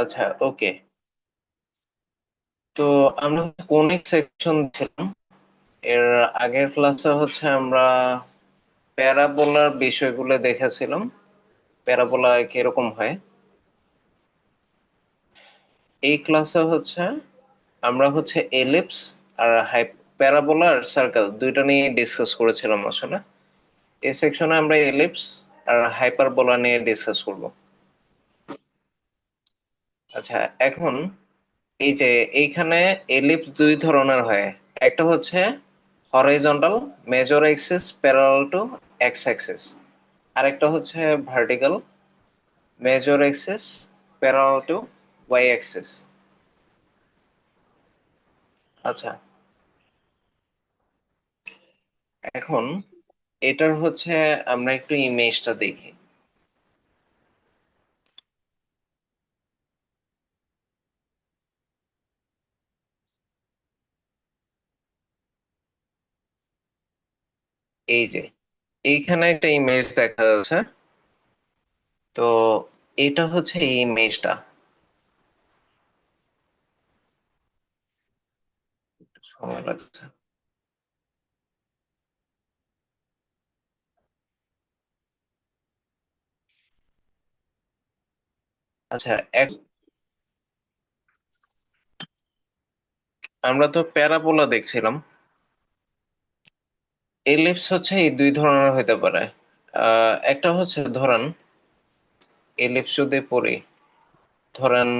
আচ্ছা, ওকে। তো আমরা কোন সেকশন ছিলাম? এর আগের ক্লাসে আমরা প্যারাবোলার বিষয়গুলো দেখেছিলাম। প্যারাবোলা কিরকম হয়। এই ক্লাসে আমরা এলিপস আর প্যারাবোলা আর সার্কেল দুইটা নিয়ে ডিসকাস করেছিলাম আসলে। এই সেকশনে আমরা এলিপস আর হাইপারবোলা নিয়ে ডিসকাস করব। আচ্ছা, এখন এই যে এইখানে এলিপস দুই ধরনের হয়। একটা horizontal, major axis parallel to X axis. আরেকটা vertical, major axis parallel to Y axis. আচ্ছা, এখন এটার আমরা একটু ইমেজটা দেখি। এই যে এইখানে একটা ইমেজ দেখা যাচ্ছে। তো এটা এই ইমেজটা। একটু সময় লাগছে। আচ্ছা, আমরা তো প্যারাবোলা দেখছিলাম। এলিপস এই দুই ধরনের হতে পারে। একটা ধরেন এলিপস যদি পড়ি, ধরেন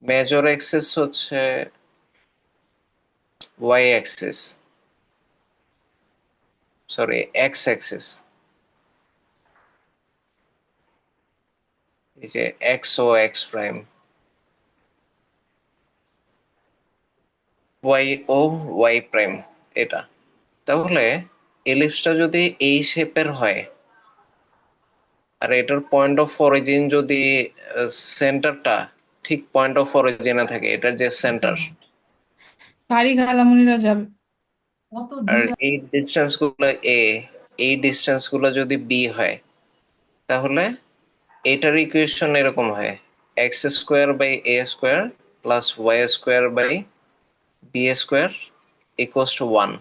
major axis y axis, sorry x axis. এই যে এক্স ও এক্স প্রাইম, ওয়াই ও ওয়াই প্রাইম, এটা। তাহলে এলিপসটা যদি এই শেপের হয়, আর এটার পয়েন্ট অফ অরিজিন যদি সেন্টারটা ঠিক পয়েন্ট অফ অরিজিনে থাকে, এটার যে সেন্টার, ভারী খালামুনিরা যাবে কত আর দূর। এই ডিস্টেন্স গুলো এ, এই ডিস্টেন্স গুলো যদি বি হয়, তাহলে এটার ইকুয়েশন এরকম হয়: x square by A square plus Y square by B square equals to 1।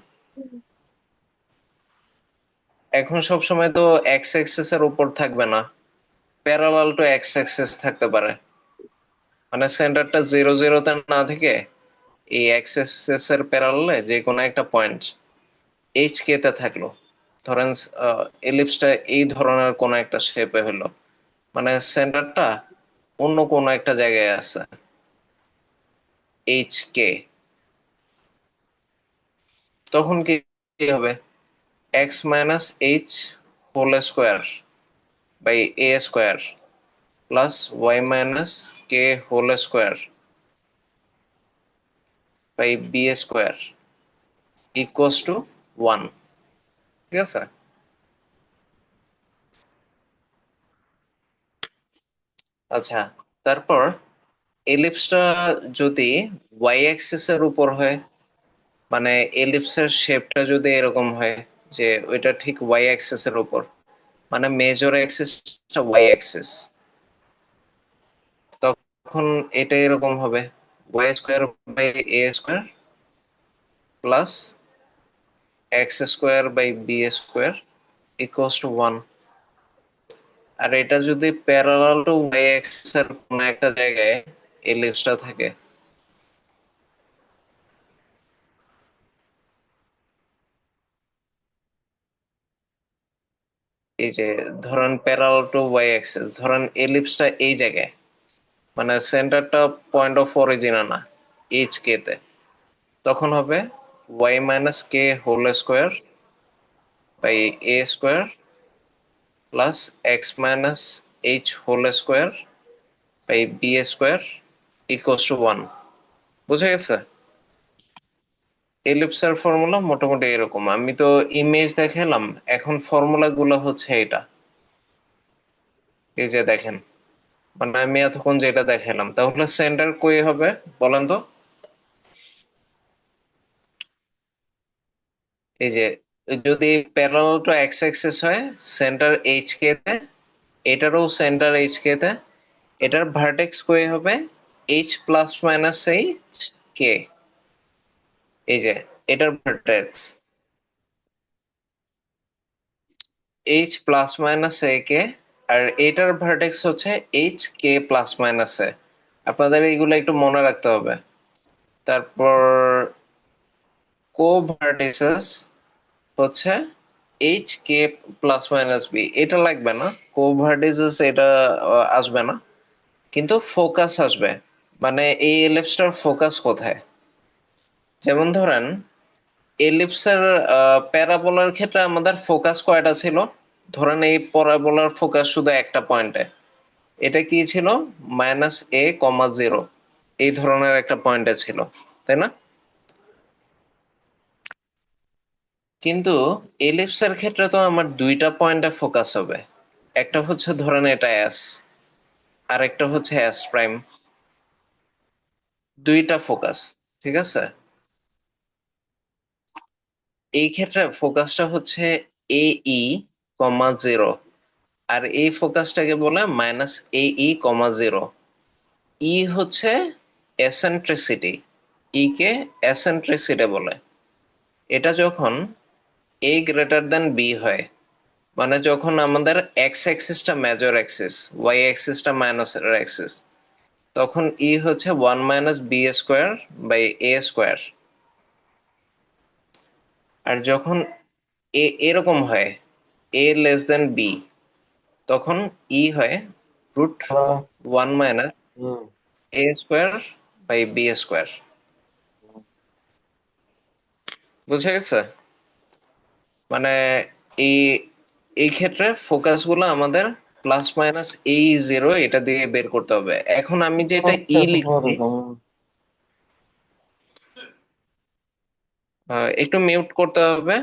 এখন সব সময় তো এক্স অ্যাক্সিস এর উপর থাকবে না, প্যারালাল টু এক্স অ্যাক্সিস থাকতে পারে। মানে সেন্টারটা 0 0 তে না থেকে এই এক্স অ্যাক্সিস এর প্যারালালে যে কোনো একটা পয়েন্ট এইচ কে তে থাকলো। ধরেন এলিপসটা এই ধরনের কোনো একটা শেপে হলো, মানে সেন্টারটা অন্য কোনো একটা জায়গায় আছে, এইচ কে। তখন কি কি হবে? X minus h whole square by A square plus y minus K whole square by B square equals to 1। ঠিক আছে? আচ্ছা, তারপর এলিপসটা যদি ওয়াই অ্যাক্সিস এর উপর হয়, মানে এলিপসের শেপটা যদি এরকম হয় যে ওইটা ঠিক ওয়াই অ্যাক্সিস এর উপর, মানে মেজর অ্যাক্সিসটা ওয়াই অ্যাক্সিস, তখন এটা এরকম হবে: y square by A square plus x square by B square equals to 1। আর এটা যদি প্যারালাল টু ওয়াই অ্যাক্সিস এর কোন একটা জায়গায় এলিপসটা থাকে, এই যে ধরেন প্যারালাল টু ওয়াই অ্যাক্সিস, ধরেন এলিপসটা এই জায়গায়, মানে সেন্টারটা পয়েন্ট অফ অরিজিন না, এইচ কে তে, তখন হবে y minus K whole square by A square plus x minus h whole square by B square equals to 1। বুঝা গেছে? এলিপসের ফর্মুলা মোটামুটি এরকম। আমি তো ইমেজ দেখালাম, এখন ফর্মুলা গুলো এটা। এই যে দেখেন, মানে আমি এতক্ষণ যেটা দেখালাম, তাহলে সেন্টার কই হবে বলেন তো? এই যে যদি প্যারালাল টু এক্স অ্যাক্সিস হয়, সেন্টার এইচ কে তে, এটারও সেন্টার এইচ কে তে, এটার ভার্টেক্স কই হবে h plus minus h k, এই যে এটার vertex h plus minus a k, আর এটার ভার্টেক্স হচ্ছে h k plus minus a. আপনাদের এইগুলো একটু মনে রাখতে হবে। তারপর কো ভার্টিসেস হচ্ছে h k plus minus b, এটা লাগবে না। কো ভার্টিসেস এটা আসবে না, কিন্তু ফোকাস আসবে। মানে এই এলিপসটার ফোকাস কোথায়। যেমন ধরেন এলিপসের প্যারাবোলার ক্ষেত্রে আমাদের ফোকাস কয়টা ছিল, ধরেন এই প্যারাবোলার ফোকাস শুধু একটা পয়েন্টে, এটা কি ছিল -a,0, এই ধরনের একটা পয়েন্টে ছিল, তাই না? কিন্তু এলিপসের ক্ষেত্রে তো আমার দুইটা পয়েন্টে ফোকাস হবে। একটা হচ্ছে ধরেন এটা এস, আর একটা হচ্ছে এস প্রাইম, দুইটা ফোকাস, ঠিক আছে? এই ক্ষেত্রে ফোকাসটা হচ্ছে AE,0, আর এই ফোকাসটাকে বলে -AE,0। ই হচ্ছে এসেন্ট্রিসিটি, ই কে এসেন্ট্রিসিটি বলে। এটা যখন এ গ্রেটার দেন বি হয়, মানে যখন আমাদের এক্স অ্যাক্সিসটা মেজর অ্যাক্সিস, ওয়াই অ্যাক্সিসটা মাইনাস অ্যাক্সিস, তখন ই হচ্ছে 1 - b² / a²। আর যখন এরকম হয় a < b, তখন ই হয় √1 - a²/b²। বুঝা গেছে? মানে এই এই ক্ষেত্রে ফোকাস গুলো আমাদের +- এটা দিয়ে বের করতে হবে। এখন আমি যেটা ই লিখছি, একটু মিউট করতে হবে।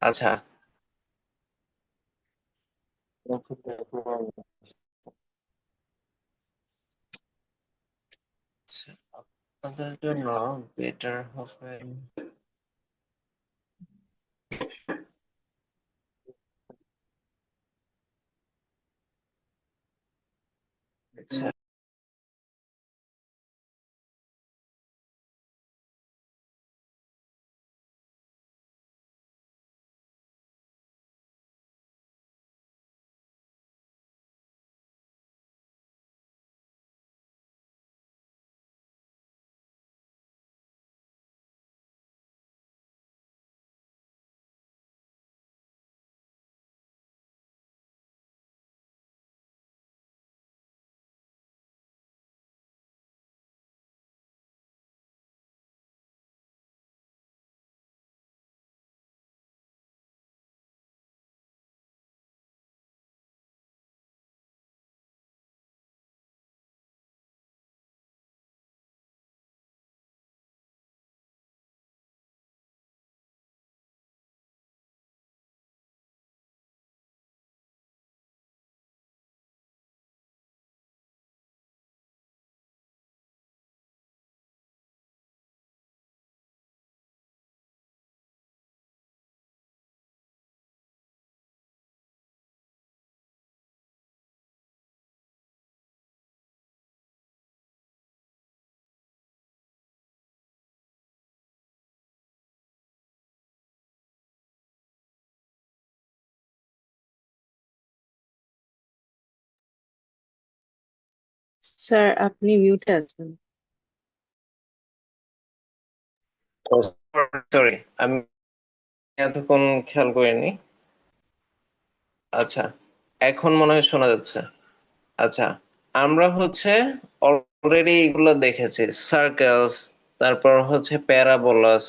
আচ্ছা, আচ্ছা, আপনাদের জন্য বেটার হবে। আচ্ছা, স্যার আপনি মিউটে আছেন। সরি, আমি এতক্ষণ খেয়াল করিনি। আচ্ছা, এখন মনে হয় শোনা যাচ্ছে। আচ্ছা, আমরা হচ্ছে অলরেডি এগুলো দেখেছি, সার্কেলস, তারপর হচ্ছে প্যারাবোলাস।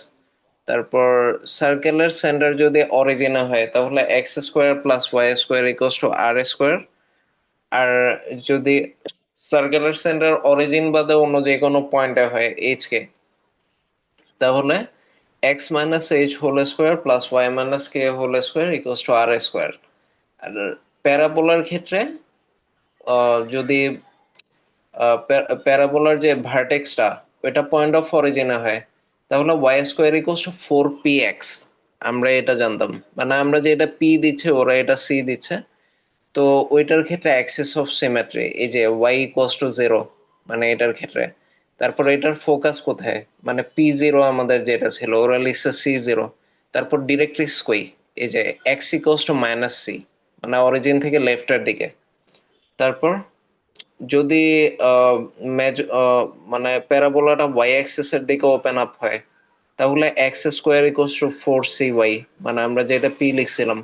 তারপর সার্কেলের সেন্টার যদি অরিজিনে হয় তাহলে x² + y² = r²। আর যদি সার্কেলের সেন্টার অরিজিন বাদে অন্য যে কোনো পয়েন্টে হয় এইচ কে, তাহলে x - h² + y - k² = r²। আর প্যারাবোলার ক্ষেত্রে যদি প্যারাবোলার যে ভার্টেক্সটা ওইটা পয়েন্ট অফ অরিজিনে হয়, তাহলে y² = 4px। আমরা এটা জানতাম, মানে আমরা যে এটা পি দিচ্ছে ওরা এটা সি দিচ্ছে, তো ওইটার ক্ষেত্রে অ্যাক্সিস অফ সিমেট্রি এই যে y ইকুয়ালস টু 0, মানে এটার ক্ষেত্রে। তারপর এটার ফোকাস কোথায়, মানে p0 আমাদের যেটা ছিল ওরা লিখছে c0। তারপর ডিরেক্ট্রিক্স কই, এই যে x ইকুয়ালস টু -c, মানে অরিজিন থেকে লেফটের দিকে। তারপর যদি আহ, মানে প্যারাবোলাটা y অ্যাক্সিস এর দিকে ওপেন আপ হয়, তাহলে x square equals two 4cy, মানে আমরা যেটা p লিখছিলাম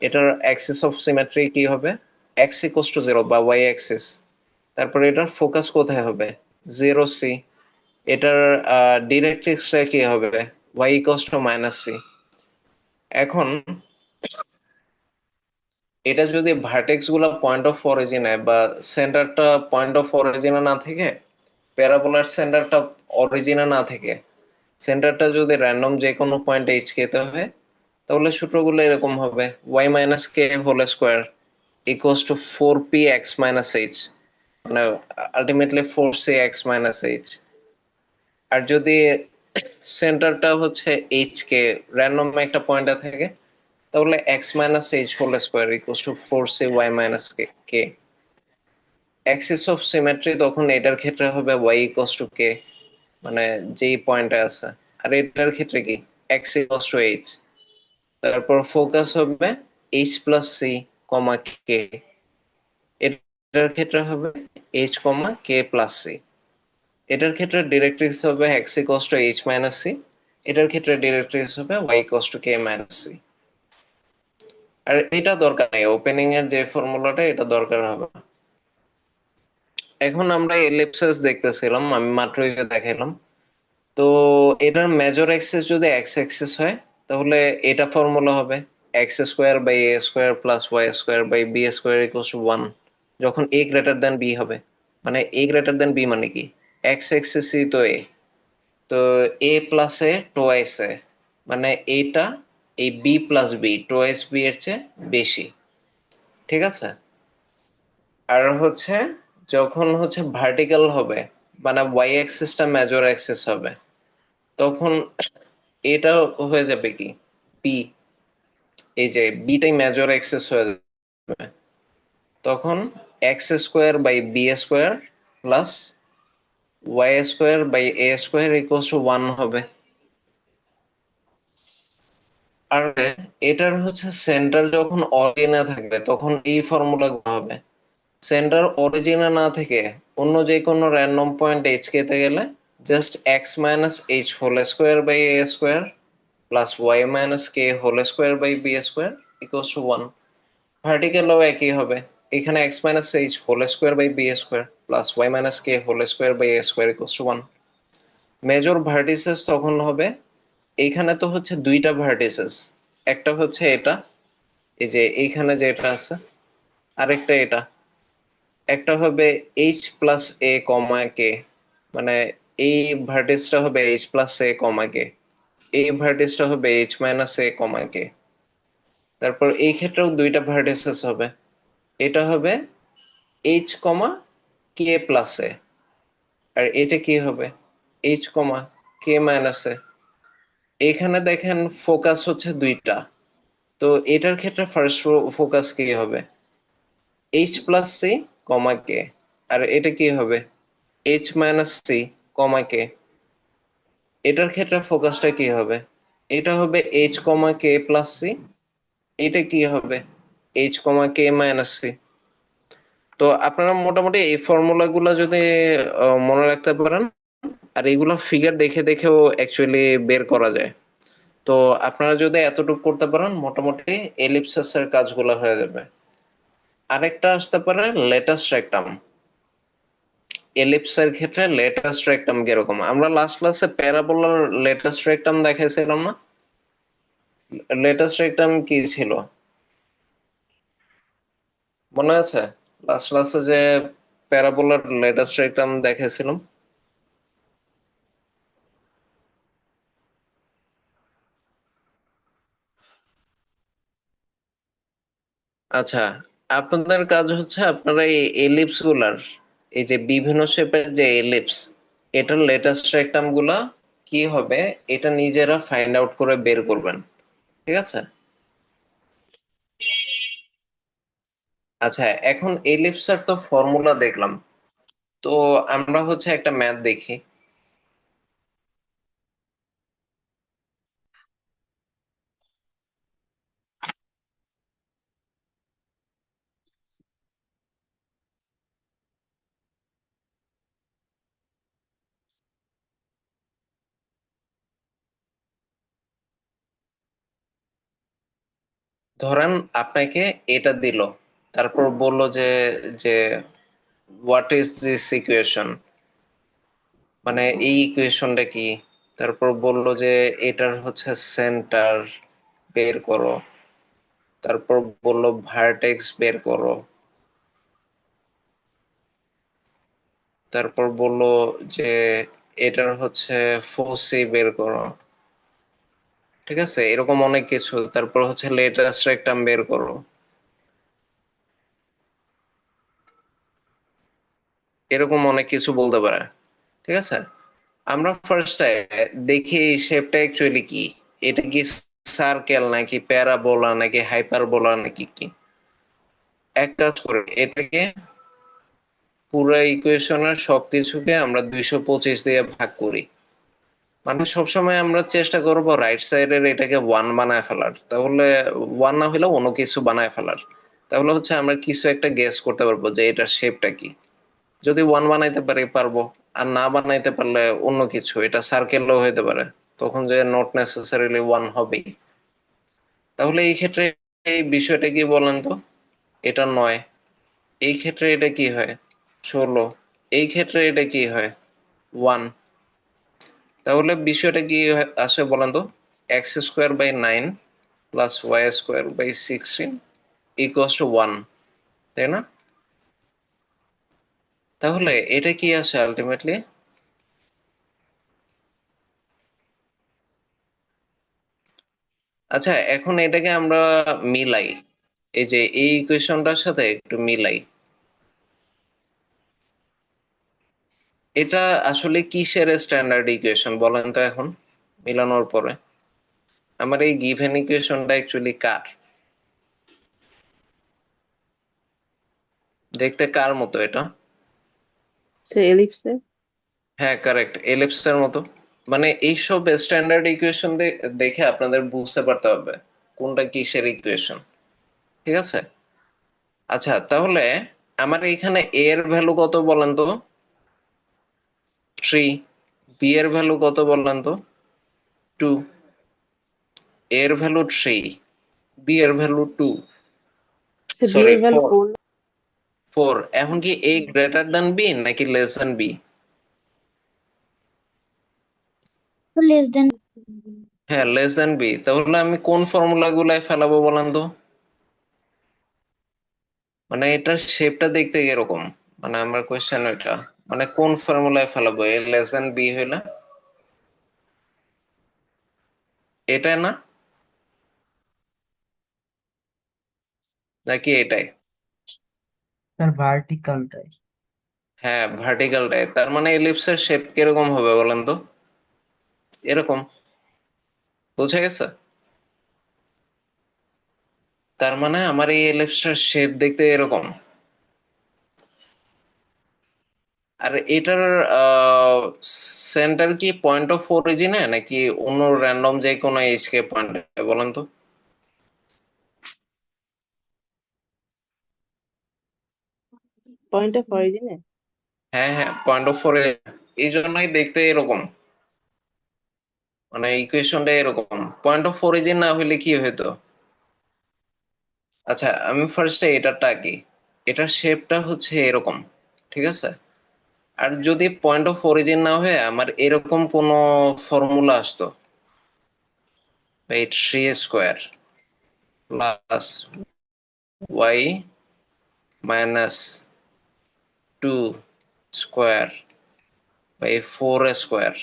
এটার অ্যাক্সিস অফ সিমেট্রি কি হবে, এক্স ইকুয়ালস টু 0 বা y অ্যাক্সিস। তারপরে এটার ফোকাস কোথায় হবে, 0c। এটার ডিরেক্ট্রিক্সটা কি হবে, y ইকুয়ালস টু -c। এখন এটা যদি ভার্টেক্স গুলা পয়েন্ট অফ অরিজিনে বা সেন্টারটা পয়েন্ট অফ অরিজিনে না থেকে, প্যারাবোলার সেন্টারটা অরিজিনে না থেকে সেন্টারটা যদি র্যান্ডম যে কোনো পয়েন্টে এইচ কে হয়, তাহলে সূত্রগুলো এরকম হবে, y মাইনাস কে whole square equals two 4p(x minus h), মানে আলটিমেটলি 4c(x minus h). আর যদি সেন্টারটা হচ্ছে এইচ কে র্যান্ডম একটা পয়েন্টে থাকে, তাহলে x minus h whole square equals two 4c(y minus k). Axis of symmetry তখন এটার ক্ষেত্রে হবে y ইকুয়ালস টু k, মানে যেই পয়েন্টে আছে। আর এটার ক্ষেত্রে কি, x ইকুয়ালস টু h। তারপর ফোকাস হবে h plus C comma K, এটার ক্ষেত্রে হবে h কমা কে প্লাস সি। এটার ক্ষেত্রে ডিরেক্ট্রিক্স হবে x equals to h minus C, এটার ক্ষেত্রে ডিরেক্ট্রিক্স হবে y equals to K minus C. আর এটা দরকার নেই, ওপেনিং এর যে ফর্মুলাটা এটা দরকার হবে না। এখন আমরা এলিপসিস দেখতেছিলাম, আমি মাত্রই যে দেখাইলাম। তো এটার মেজর অ্যাক্সিস যদি এক্স অ্যাক্সিস হয়, তাহলে এটা ফর্মুলা হবে x square by A square plus Y square by B square equals to 1, যখন এ গ্রেটার দেন বি হবে। মানে এ গ্রেটার দেন বি মানে কি, এক্স অ্যাক্সিস তো এ, তো এ প্লাস এ টোয়াইস এ, মানে এটা এই b plus b twice b এর চেয়ে বেশি। ঠিক আছে। আর হচ্ছে যখন হচ্ছে ভার্টিক্যাল হবে, মানে ওয়াই অ্যাক্সিসটা মেজর অ্যাক্সিস হবে, তখন এটা হয়ে যাবে কি, বি, এই যে বিটাই মেজর অ্যাক্সিস হয়ে যাবে। তখন x square by B square plus Y square by A square equals to 1 হবে। আর এটার হচ্ছে সেন্টার যখন অরিজিনে থাকবে তখন এই ফর্মুলা হবে। সেন্টার অরিজিনে না থেকে অন্য যে কোনো র্যান্ডম পয়েন্ট এইচ কে তে গেলে just x minus h whole square by A square plus y minus K whole square by B square equals to 1। ভার্টিক্যালও একই হবে, এখানে x minus h whole square by B square plus y minus K whole square by A square equals to 1। Major vertices তখন হবে, এইখানে তো হচ্ছে দুইটা ভার্টিসেস, একটা হচ্ছে এটা, এই যে এইখানে যেটা আছে, আরেকটা এটা। একটা হবে এইচ প্লাস এ কমা কে, মানে এই ভার্টিসটা হবে এইচ প্লাস এ কমা কে, এই ভার্টিসটা হবে এইচ মাইনাস এ কমা কে। তারপর এই ক্ষেত্রেও দুইটা ভার্টিসেস হবে, এটা হবে এইচ কমা কে প্লাস এ, আর এটা কি হবে এইচ কমা কে মাইনাস এ। এখানে দেখেন ফোকাস হচ্ছে দুইটা, তো এটার ক্ষেত্রে ফার্স্ট ফোকাস কি হবে, এইচ প্লাস সি কমা কে। আর এটা কি হবে H minus C comma K. এটার ক্ষেত্রে ফোকাসটা কি হবে, এটা হবে এইচ কমা কে প্লাস সি, এটা কি হবে এইচ কমা কে মাইনাস সি। তো আপনারা মোটামুটি এই ফর্মুলা গুলা যদি মনে রাখতে পারেন, আর এইগুলো ফিগার দেখে দেখেও অ্যাকচুয়ালি বের করা যায়। তো আপনারা যদি এতটুকু করতে পারেন, মোটামুটি এলিপসিস এর কাজগুলো হয়ে যাবে। আরেকটা আসতে পারে লেটাস্ট রেকটাম। এলিপসের ক্ষেত্রে লেটাস্ট রেকটাম কিরকম, আমরা লাস্ট ক্লাসে প্যারাবোলার লেটাস্ট রেকটাম দেখাইছিলাম না? লেটাস্ট রেকটাম কি ছিল মনে আছে, লাস্ট ক্লাসে যে প্যারাবোলার লেটাস্ট রেকটাম দেখাইছিলাম? আচ্ছা, আপনাদের কাজ হচ্ছে আপনারা এই এলিপস গুলার, এই যে বিভিন্ন শেপের যে এলিপস, এটার লেটাস্ট রেকটাম গুলা কি হবে এটা নিজেরা ফাইন্ড আউট করে বের করবেন। ঠিক আছে। আচ্ছা, এখন এলিপসের তো ফর্মুলা দেখলাম, তো আমরা হচ্ছে একটা ম্যাথ দেখি। ধরেন আপনাকে এটা দিল, তারপর বলল যে যে হোয়াট ইজ দিস ইকুয়েশন, মানে এই ইকুয়েশনটা কি। তারপর বলল যে এটার হচ্ছে সেন্টার বের করো, তারপর বলল ভার্টেক্স বের করো, তারপর বলল যে এটার হচ্ছে ফোসি বের করো, ঠিক আছে, এরকম অনেক কিছু। তারপর হচ্ছে লেটাস্ট রেকটাম বের করো, এরকম অনেক কিছু বলতে পারে, ঠিক আছে। আমরা ফার্স্টে দেখি এই শেপটা অ্যাকচুয়ালি কি, এটা কি সার্কেল নাকি প্যারাবোলা নাকি হাইপারবোলা নাকি কি। এক কাজ করে এটাকে পুরো ইকুয়েশনের সবকিছুকে আমরা 225 দিয়ে ভাগ করি। মানে সবসময় আমরা চেষ্টা করব রাইট সাইডের এটাকে ওয়ান বানায় ফেলার, তাহলে ওয়ান না হলেও অন্য কিছু বানায় ফেলার, তাহলে হচ্ছে আমরা কিছু একটা গেস করতে পারবো যে এটার শেপটা কি। যদি ওয়ান বানাইতে পারি পারবো, আর না বানাইতে পারলে অন্য কিছু, এটা সার্কেলও হইতে পারে, তখন যে নট নেসেসারিলি ওয়ান হবেই। তাহলে এই ক্ষেত্রে এই বিষয়টা কি বলেন তো, এটা 9, এই ক্ষেত্রে এটা কি হয় 16, এই ক্ষেত্রে এটা কি হয় 1। তাহলে বিষয়টা কি আসে বলেন তো, x² / 9 + y² / 16 = 1, তাই না? তাহলে এটা কি আসে আলটিমেটলি। আচ্ছা, এখন এটাকে আমরা মিলাই, এই যে এই ইকুয়েশনটার সাথে একটু মিলাই। এটা আসলে কিসের স্ট্যান্ডার্ড ইকুয়েশন বলেন তো এখন, মিলানোর পরে আমার এই গিভেন ইকুয়েশনটা অ্যাকচুয়ালি কার, দেখতে কার মতো এটা? এলিপসে। হ্যাঁ, কারেক্ট, এলিপসের মতো। মানে এইসব স্ট্যান্ডার্ড ইকুয়েশন দেখে আপনাদের বুঝতে পারতে হবে কোনটা কিসের ইকুয়েশন, ঠিক আছে। আচ্ছা, তাহলে আমার এখানে এ এর ভ্যালু কত বলেন তো, 3। বি এর ভ্যালু কত বললেন তো, 2। এর ভ্যালু 3, বি এর ভ্যালু 2, বি সরি এর ভ্যালু 4। 4। 4, এখন কি এ গ্রেটার দ্যান বি নাকি less than b? Less than. হ্যাঁ, লেস দ্যান বি। তাহলে আমি কোন ফর্মুলা গুলাই ফেলাবো বলেন তো, মানে এটার শেপটা দেখতে কিরকম, মানে আমার কোয়েশ্চেন এটা, মানে কোন ফর্মুলায় ফেলাবো এ লেস দ্যান বি হইলে, এটা না নাকি এটাই? তার ভার্টিক্যালটাই। হ্যাঁ, ভার্টিক্যালটাই। তার মানে এলিপসের শেপ কিরকম হবে বলেন তো, এরকম, বুঝে গেছে। তার মানে আমার এই এলিপসটার শেপ দেখতে এরকম। আর এটার সেন্টার কি পয়েন্ট অফ অরিজিনে নাকি অন্য র্যান্ডম যে কোনো এইচ কে পয়েন্ট বলেন তো? পয়েন্ট অফ অরিজিনে। হ্যাঁ হ্যাঁ, পয়েন্ট অফ অরিজিন, এই জন্যই দেখতে এরকম, মানে ইকুয়েশনটা এরকম। পয়েন্ট অফ অরিজিন না হইলে কি হইতো। আচ্ছা, আমি ফার্স্টে এটারটা আঁকি, এটার শেপটা হচ্ছে এরকম, ঠিক আছে। আর যদি পয়েন্ট অফ অরিজিন না হয়ে আমার এরকম কোন ফর্মুলা আসতো, এই 3² প্লাস ওয়াই মাইনাস 2² / 4²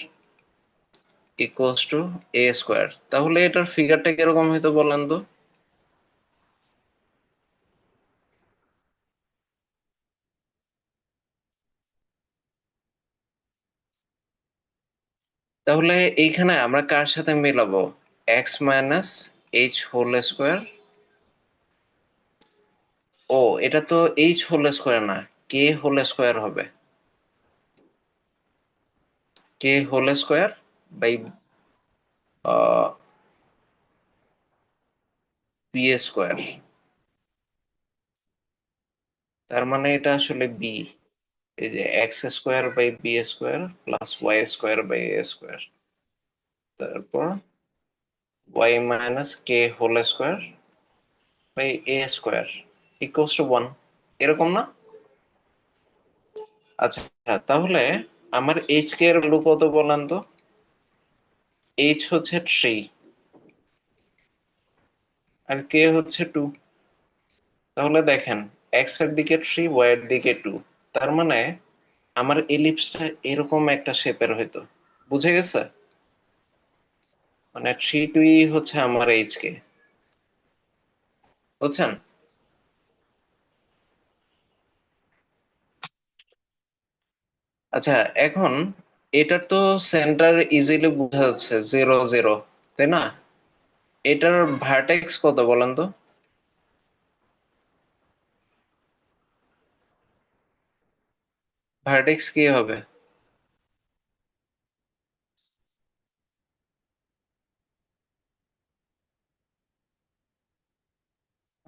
= a², তাহলে এটার ফিগারটা কিরকম হইতো বলেন তো। তাহলে এইখানে আমরা কার সাথে মেলাবো, x - h² ও এটা তো এইচ হোল স্কোয়ার না, কে হোল স্কোয়ার হবে, K whole square by B square. তার মানে এটা আসলে বি, এই যে X square by B square plus Y square by A square, তারপর Y minus K whole square by A square equals to 1, এরকম না? আচ্ছা, তাহলে আমার এইচ কে এর ভ্যালু কত বলেন তো? এইচ হচ্ছে 3 আর কে হচ্ছে 2। তাহলে দেখেন এক্স এর দিকে 3, ওয়াই এর দিকে 2, তার মানে আমার এলিপসটা এরকম একটা শেপের হইতো। বুঝে গেছে? মানে 3 2 হচ্ছে আমার এইচ কে, বুঝছেন? আচ্ছা, এখন এটার তো সেন্টার ইজিলি বোঝা যাচ্ছে 0 0, তাই না? এটার ভার্টেক্স কত বলেন তো? ভার্টেক্স কি হবে?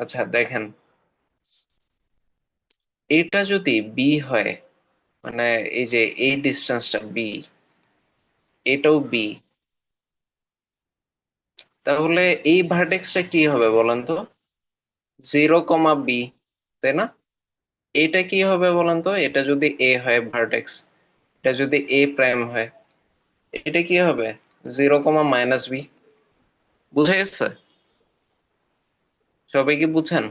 আচ্ছা দেখেন, এটা যদি বি হয়, মানে এই যে এই ডিস্টেন্সটা বি, এটাও বি, তাহলে এই ভার্টেক্সটা কি হবে বলেন তো? 0 বি, তাই না? এটা কি হবে বলেন তো? এটা যদি এ হয় ভার্টেক্স, এটা যদি এ প্রাইম হয়, এটা কি হবে? 0 মাইনাস বি। বুঝা গেছে? সবাই কি বুঝছেন?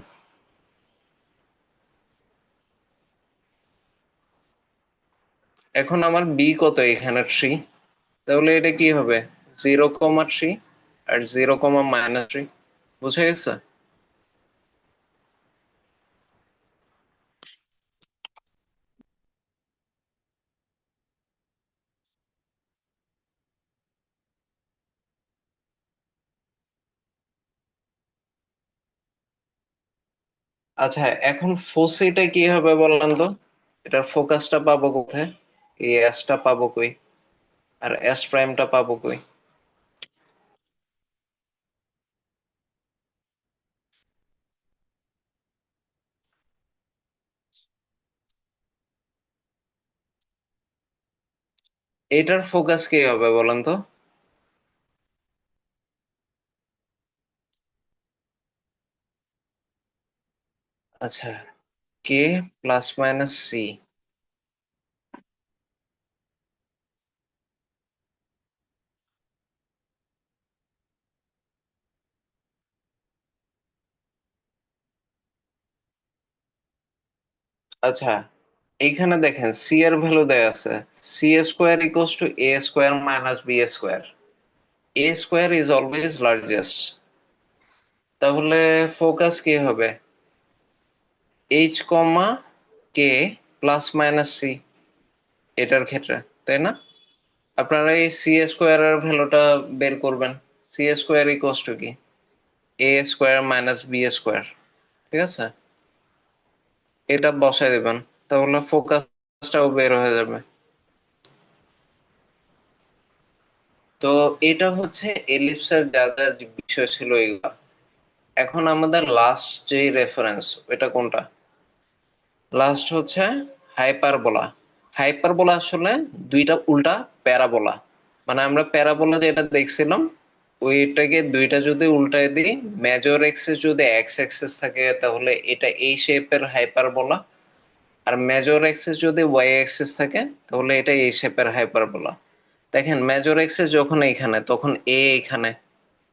এখন আমার বি কত এখানে 3, তাহলে এটা কি হবে? 0 3 আর 0 মাইনাস 3। বুঝা গেছে? আচ্ছা, এখন ফোসিটা কি হবে বলেন তো? এটার ফোকাসটা পাবো কোথায়? এই এসটা পাবো কই, আর এস প্রাইমটা পাবো কই? এটার ফোকাস কি হবে বলেন তো? আচ্ছা, কে প্লাস মাইনাস সি। আচ্ছা, এইখানে দেখেন সি এর ভ্যালু দেয়া আছে, c square equals to A square minus b square, a square is always largest. তাহলে ফোকাস কি হবে? এইচ কমা কে প্লাস মাইনাস সি, এটার ক্ষেত্রে, তাই না? আপনারা এই সি স্কোয়ার এর ভ্যালুটা বের করবেন। সি স্কোয়ার ইকুয়ালস টু কি? এ স্কোয়ার মাইনাস বি স্কোয়ার, ঠিক আছে? এটা বসাই দেবেন, তাহলে ফোকাসটাও বের হয়ে যাবে। তো এটা হচ্ছে এলিপসের যা যা বিষয় ছিল এগুলা। এখন আমাদের লাস্ট যে রেফারেন্স, এটা কোনটা? লাস্ট হচ্ছে হাইপারবোলা। হাইপারবোলা আসলে দুইটা উল্টা প্যারাবোলা, মানে আমরা প্যারাবোলা যেটা দেখছিলাম ওইটাকে দুইটা যদি উল্টায় দিই, মেজর এক্সিস যদি এক্স এক্সিস থাকে তাহলে এটা এই শেপের হাইপারবোলা, আর মেজর এক্সিস যদি ওয়াই এক্সিস থাকে তাহলে এটা এই শেপের হাইপারবোলা। দেখেন মেজর এক্সিস যখন এইখানে তখন এ এখানে,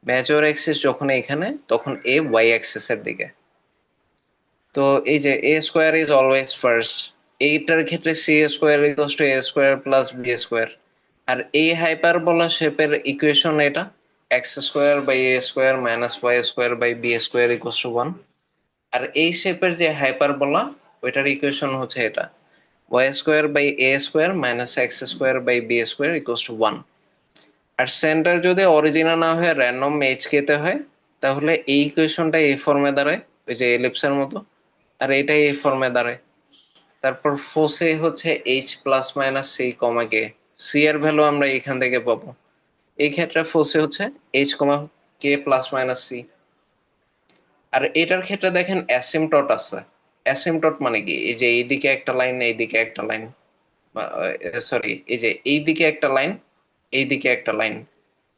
মেজর এক্সিস যখন এইখানে তখন এ ওয়াই অ্যাক্সিস এর দিকে। তো এই যে A square is always first, এইটার ক্ষেত্রে C square equals to A square plus B square. আর এই হাইপারবোলা শেপের ইকুয়েশন এটা, X square by A square minus Y square by B square equals to 1। আর এই শেপের যে হাইপারবোলা ওইটার ইকুয়েশন হচ্ছে এটা, Y square by A square minus X square by B square equals to 1। আর সেন্টার যদি অরিজিনাল না হয়ে র্যান্ডম এইচ কে তে হয় তাহলে এই ইকুয়েশনটা এই ফর্মে দাঁড়ায়, ওই যে এলিপসের মতো। আর এটাই এই ফর্মে দাঁড়ায়। তারপর ফোসে হচ্ছে H plus minus C comma কে, সি এর ভ্যালু আমরা এখান থেকে পাবো। এই ক্ষেত্রে ফোসে হচ্ছে এইচ কমা কে প্লাস মাইনাস সি। আর এটার ক্ষেত্রে দেখেন অ্যাসিমটট আছে। অ্যাসিমটট মানে কি, এই যে এইদিকে একটা লাইন, এইদিকে একটা লাইন, সরি, এই যে এইদিকে একটা লাইন, এইদিকে একটা লাইন,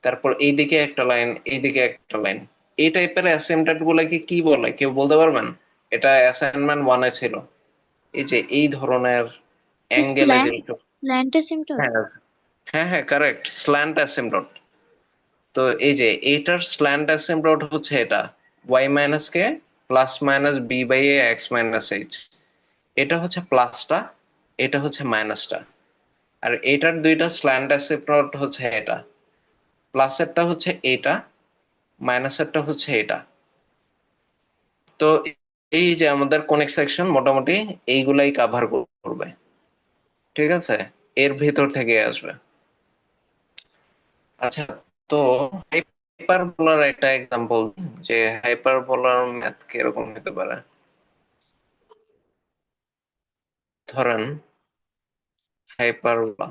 তারপর এইদিকে একটা লাইন, এইদিকে একটা লাইন। এই টাইপের অ্যাসিমটট গুলাকে কি বলে কেউ বলতে পারবেন? এটা অ্যাসাইনমেন্ট 1-এ ছিল। এই যে এই ধরনের অ্যাঙ্গেলে যে, স্ল্যান্ট অ্যাসিম্পটট। হ্যাঁ হ্যাঁ হ্যাঁ কারেক্ট, স্ল্যান্ট অ্যাসিমটট। তো এই যে এইটার স্ল্যান্ট অ্যাসিমটট হচ্ছে এটা y minus k plus minus b by a x minus h. এটা হচ্ছে প্লাসটা, এটা হচ্ছে মাইনাসটা। আর এটার দুইটা স্ল্যান্ট অ্যাসিমটট হচ্ছে এটা, প্লাসেরটা হচ্ছে এটা, মাইনাসেরটা হচ্ছে এটা। তো এই যে আমাদের কোনিক সেকশন মোটামুটি এইগুলাই কাভার করবে, ঠিক আছে, এর ভিতর থেকে আসবে। আচ্ছা, তো হাইপারবোলার একটা এক্সাম্পল, যে হাইপারবোলার ম্যাথ কিরকম হতে পারে। ধরেন হাইপারবোলা,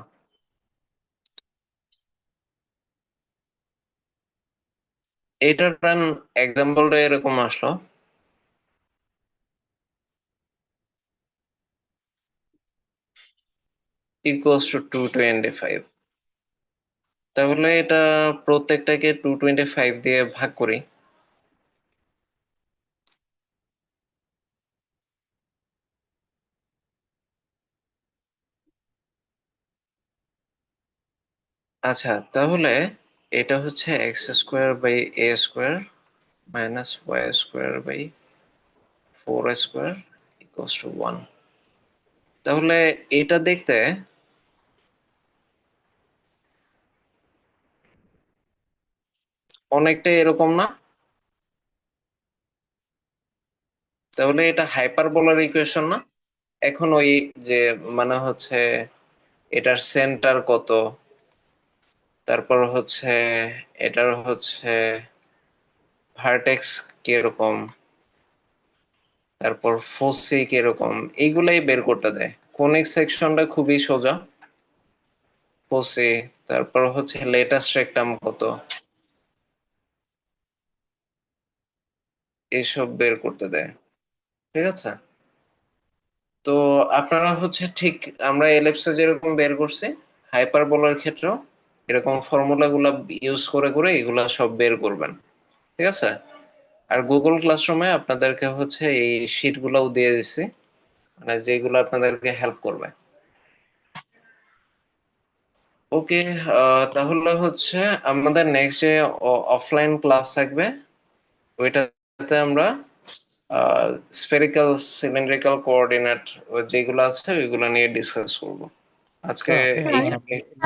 এটার এক্সাম্পলটা এরকম আসলো, ইকুয়ালস টু 225। তাহলে এটা প্রত্যেকটাকে 225 দিয়ে ভাগ করি। আচ্ছা, তাহলে এটা হচ্ছে x square by A square minus Y square by 4 square equals to 1। তাহলে এটা দেখতে অনেকটা এরকম না? তাহলে এটা হাইপারবোলার ইকুয়েশন না? এখন ওই যে মানে হচ্ছে এটার সেন্টার কত, তারপর হচ্ছে এটার হচ্ছে ভার্টেক্স কিরকম, তারপর ফোসি কিরকম, এইগুলাই বের করতে দেয়। কোনিক সেকশনটা খুবই সোজা, ফোসি, তারপর হচ্ছে লেটাস্ট রেকটাম কত, এইসব বের করতে দেয়, ঠিক আছে। তো আপনারা হচ্ছে ঠিক আমরা এলিপসে যেরকম বের করছি, হাইপারবোলার ক্ষেত্রেও এরকম ফর্মুলা গুলা ইউজ করে করে এগুলা সব বের করবেন, ঠিক আছে। আর গুগল ক্লাসরুমে আপনাদেরকে হচ্ছে এই শিট গুলাও দিয়ে দিচ্ছি, মানে যেগুলো আপনাদেরকে হেল্প করবে। ওকে, তাহলে হচ্ছে আমাদের নেক্সট যে অফলাইন ক্লাস থাকবে, ওইটাতে আমরা স্ফেরিক্যাল সিলিন্ড্রিক্যাল কোঅর্ডিনেট যেগুলো আছে ওইগুলো নিয়ে ডিসকাস করব। আজকে স্যার, এইখানে